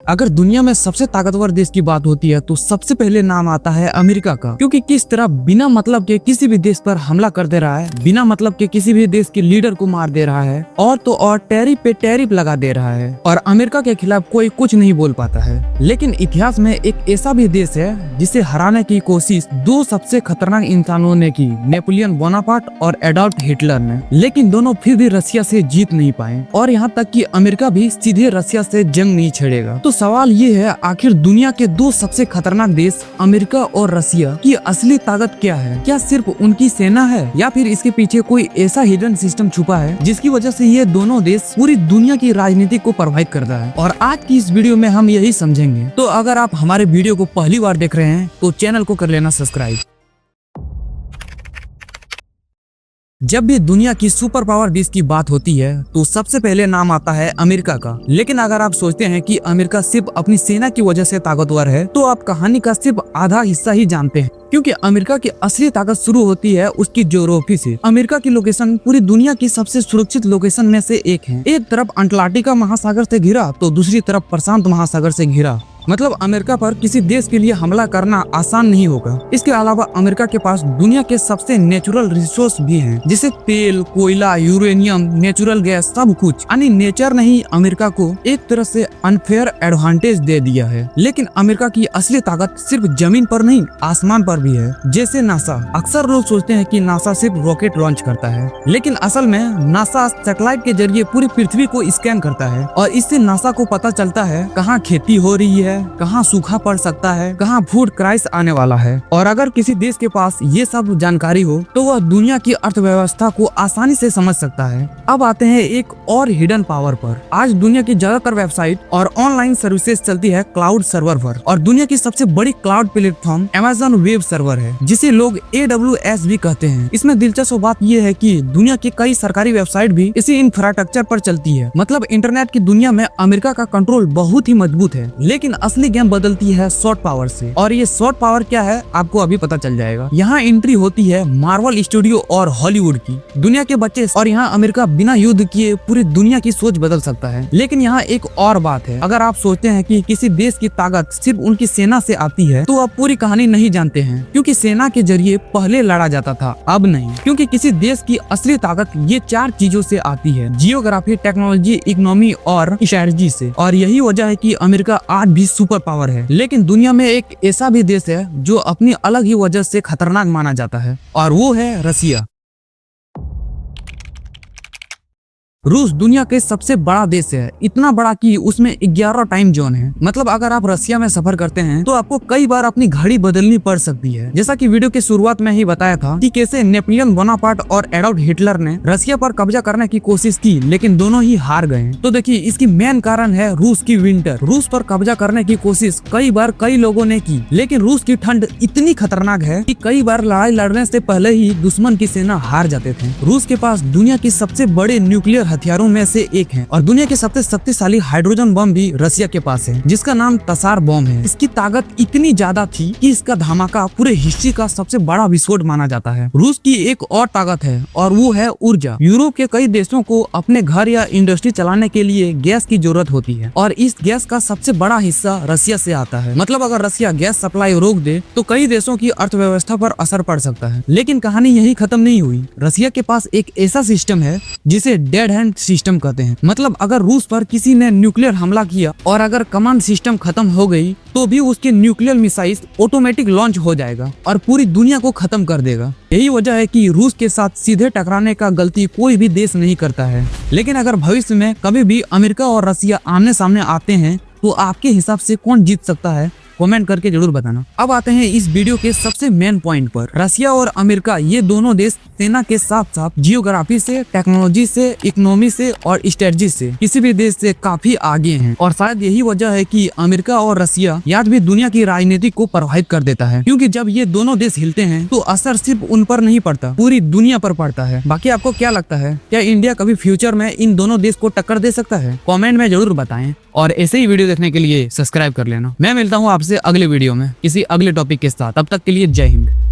अगर दुनिया में सबसे ताकतवर देश की बात होती है तो सबसे पहले नाम आता है अमेरिका का, क्योंकि किस तरह बिना मतलब के किसी भी देश पर हमला कर दे रहा है, बिना मतलब के किसी भी देश के लीडर को मार दे रहा है और तो और टैरिफ पे टैरिफ लगा दे रहा है और अमेरिका के खिलाफ कोई कुछ नहीं बोल पाता है। लेकिन इतिहास में एक ऐसा भी देश है जिसे हराने की कोशिश दो सबसे खतरनाक इंसानों ने की, नेपोलियन बोनापार्ट और एडोल्फ हिटलर ने, लेकिन दोनों फिर भी रसिया से जीत नहीं पाए और यहाँ तक कि अमेरिका भी सीधे रसिया से जंग नहीं छेड़ेगा। तो सवाल ये है, आखिर दुनिया के दो सबसे खतरनाक देश अमेरिका और रसिया की असली ताकत क्या है? क्या सिर्फ उनकी सेना है या फिर इसके पीछे कोई ऐसा हिडन सिस्टम छुपा है जिसकी वजह से ये दोनों देश पूरी दुनिया की राजनीति को प्रभावित करता है? और आज की इस वीडियो में हम यही समझेंगे। तो अगर आप हमारे वीडियो को पहली बार देख रहे हैं तो चैनल को कर लेना सब्सक्राइब। जब भी दुनिया की सुपर पावर देश की बात होती है तो सबसे पहले नाम आता है अमेरिका का। लेकिन अगर आप सोचते हैं कि अमेरिका सिर्फ अपनी सेना की वजह से ताकतवर है तो आप कहानी का सिर्फ आधा हिस्सा ही जानते हैं, क्योंकि अमेरिका की असली ताकत शुरू होती है उसकी ज्योग्राफी से। अमेरिका की लोकेशन पूरी दुनिया की सबसे सुरक्षित लोकेशन में से एक है। एक तरफ अंटार्कटिका महासागर से घिरा तो दूसरी तरफ प्रशांत महासागर से घिरा, मतलब अमेरिका पर किसी देश के लिए हमला करना आसान नहीं होगा। इसके अलावा अमेरिका के पास दुनिया के सबसे नेचुरल रिसोर्स भी हैं, जैसे तेल, कोयला, यूरेनियम, नेचुरल गैस, सब कुछ। यानी नेचर ने ही अमेरिका को एक तरह से अनफेयर एडवांटेज दे दिया है। लेकिन अमेरिका की असली ताकत सिर्फ जमीन पर नहीं, आसमान पर भी है, जैसे नासा। अक्सर लोग सोचते हैं कि नासा सिर्फ रॉकेट लॉन्च करता है, लेकिन असल में नासा सैटेलाइट के जरिए पूरी पृथ्वी को स्कैन करता है और इससे नासा को पता चलता है कहाँ खेती हो रही है, कहाँ सूखा पड़ सकता है, कहाँ फूड क्राइसिस आने वाला है। और अगर किसी देश के पास ये सब जानकारी हो तो वह दुनिया की अर्थव्यवस्था को आसानी से समझ सकता है। अब आते हैं एक और हिडन पावर पर। आज दुनिया की ज्यादातर वेबसाइट और ऑनलाइन सर्विसेज चलती है क्लाउड सर्वर पर, और दुनिया की सबसे बड़ी cloud platform Amazon web server है, जिसे लोग AWS भी कहते हैं। इसमें दिलचस्प बात यह है कि दुनिया की कई सरकारी वेबसाइट भी इसी इंफ्रास्ट्रक्चर पर चलती है। मतलब इंटरनेट की दुनिया में अमेरिका का कंट्रोल बहुत ही मजबूत है। लेकिन असली गेम बदलती है सॉफ्ट पावर से, और ये सॉफ्ट पावर क्या है आपको अभी पता चल जाएगा। यहाँ एंट्री होती है मार्वल स्टूडियो और हॉलीवुड की, दुनिया के बच्चे, और यहाँ अमेरिका बिना युद्ध किए पूरी दुनिया की सोच बदल सकता है। लेकिन यहाँ एक और बात है, अगर आप सोचते हैं कि किसी देश की ताकत सिर्फ उनकी सेना से आती है तो आप पूरी कहानी नहीं जानते हैं, क्योंकि सेना के जरिए पहले लड़ा जाता था, अब नहीं। क्योंकि किसी देश की असली ताकत ये चार चीजों से आती है, जियोग्राफी, टेक्नोलॉजी, इकोनॉमी और स्ट्रेटजी से। और यही वजह है कि अमेरिका आज भी सुपर पावर है। लेकिन दुनिया में एक ऐसा भी देश है जो अपनी अलग ही वजह से खतरनाक माना जाता है, और वो है रसिया। रूस दुनिया के सबसे बड़ा देश है, इतना बड़ा कि उसमें 11 टाइम जोन है। मतलब अगर आप रसिया में सफर करते हैं तो आपको कई बार अपनी घड़ी बदलनी पड़ सकती है। जैसा कि वीडियो के शुरुआत में ही बताया था कि कैसे नेपोलियन बोनापार्ट और एडोल्फ हिटलर ने रसिया पर कब्जा करने की कोशिश की, लेकिन दोनों ही हार गए। तो देखिए, इसकी मेन कारण है रूस की विंटर। रूस पर कब्जा करने की कोशिश कई बार कई लोगों ने की, लेकिन रूस की ठंड इतनी खतरनाक है कि कई बार लड़ाई लड़ने से पहले ही दुश्मन की सेना हार जाते थे। रूस के पास दुनिया की सबसे बड़े न्यूक्लियर हथियारों में से एक है, और दुनिया के सबसे शक्तिशाली हाइड्रोजन बम भी रसिया के पास है, जिसका नाम तसार बम है। इसकी ताकत इतनी ज्यादा थी कि इसका धमाका पूरे हिस्ट्री का सबसे बड़ा विस्फोट माना जाता है। रूस की एक और ताकत है और वो है ऊर्जा। यूरोप के कई देशों को अपने घर या इंडस्ट्री चलाने के लिए गैस की जरूरत होती है, और इस गैस का सबसे बड़ा हिस्सा रसिया से आता है। मतलब अगर रसिया गैस सप्लाई रोक दे तो कई देशों की अर्थव्यवस्था पर असर पड़ सकता है। लेकिन कहानी यही खत्म नहीं हुई। रसिया के पास एक ऐसा सिस्टम है जिसे डेड हैंड सिस्टम कहते हैं। मतलब अगर रूस पर किसी ने न्यूक्लियर हमला किया और अगर कमांड सिस्टम खत्म हो गई तो भी उसके न्यूक्लियर मिसाइल ऑटोमेटिक लॉन्च हो जाएगा और पूरी दुनिया को खत्म कर देगा। यही वजह है कि रूस के साथ सीधे टकराने का गलती कोई भी देश नहीं करता है। लेकिन अगर भविष्य में कभी भी अमेरिका और रसिया आमने सामने आते हैं तो आपके हिसाब से कौन जीत सकता है? कमेंट करके जरूर बताना। अब आते हैं इस वीडियो के सबसे मेन पॉइंट पर। रसिया और अमेरिका ये दोनों देश सेना के साथ साथ जियोग्राफी से, टेक्नोलॉजी से, इकोनॉमी से और स्ट्रेटजी से किसी भी देश से काफी आगे हैं, और शायद यही वजह है कि अमेरिका और रसिया आज भी दुनिया की राजनीति को प्रभावित कर देता है। क्योंकि जब ये दोनों देश हिलते हैं तो असर सिर्फ उन पर नहीं पड़ता, पूरी दुनिया पर पड़ता है। बाकी आपको क्या लगता है, क्या इंडिया कभी फ्यूचर में इन दोनों देश को टक्कर दे सकता है? कमेंट में जरूर बताएं, और ऐसे ही वीडियो देखने के लिए सब्सक्राइब कर लेना। मैं मिलता हूँ आपसे अगले वीडियो में किसी अगले टॉपिक के साथ। तब तक के लिए जय हिंद।